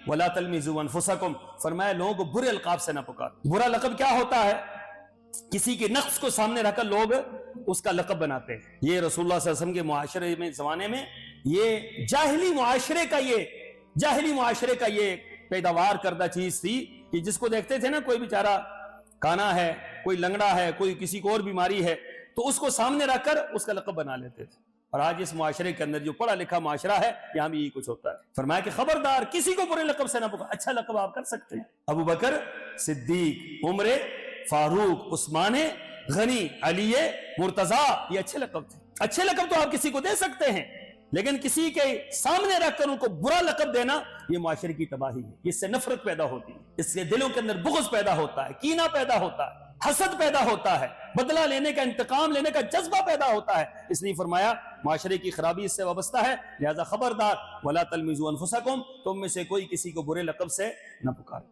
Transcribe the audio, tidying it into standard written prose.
ولا تلمزوا انفسکم، فرمایا لوگوں کو برے القاب سے نہ پکارو۔ برا لقب کیا ہوتا ہے؟ کسی کے نقص کو سامنے رکھ کر لوگ اس کا لقب بناتے ہیں۔ یہ رسول اللہ صلی اللہ علیہ وسلم کے معاشرے میں، زمانے میں، یہ جاہلی معاشرے کا یہ پیداوار کردہ چیز تھی کہ جس کو دیکھتے تھے نا، کوئی بیچارہ کانا ہے، کوئی لنگڑا ہے، کوئی کسی کو اور بیماری ہے، تو اس کو سامنے رکھ کر اس کا لقب بنا لیتے تھے۔ اور آج اس معاشرے کے اندر جو پڑھا لکھا معاشرہ ہے، یہاں بھی یہی کچھ ہوتا ہے۔ فرمایا کہ خبردار کسی کو برے لقب سے نہ پکارو، اچھا لقب آپ کر سکتے ہیں۔ ابو بکر صدیق، عمر فاروق، عثمان غنی، علی مرتضیٰ، یہ اچھے لقب تھے۔ اچھے لقب تو آپ کسی کو دے سکتے ہیں، لیکن کسی کے سامنے رکھ کر ان کو برا لقب دینا، یہ معاشرے کی تباہی ہے۔ اس سے نفرت پیدا ہوتی ہے، اس سے دلوں کے اندر بغض پیدا ہوتا ہے، کینہ پیدا ہوتا ہے، حسد پیدا ہوتا ہے، بدلہ لینے کا، انتقام لینے کا جذبہ پیدا ہوتا ہے۔ اس لیے فرمایا معاشرے کی خرابی اس سے وابستہ ہے، لہذا خبردار ولا تلمزوا انفسکم، تم میں سے کوئی کسی کو برے لقب سے نہ پکارے۔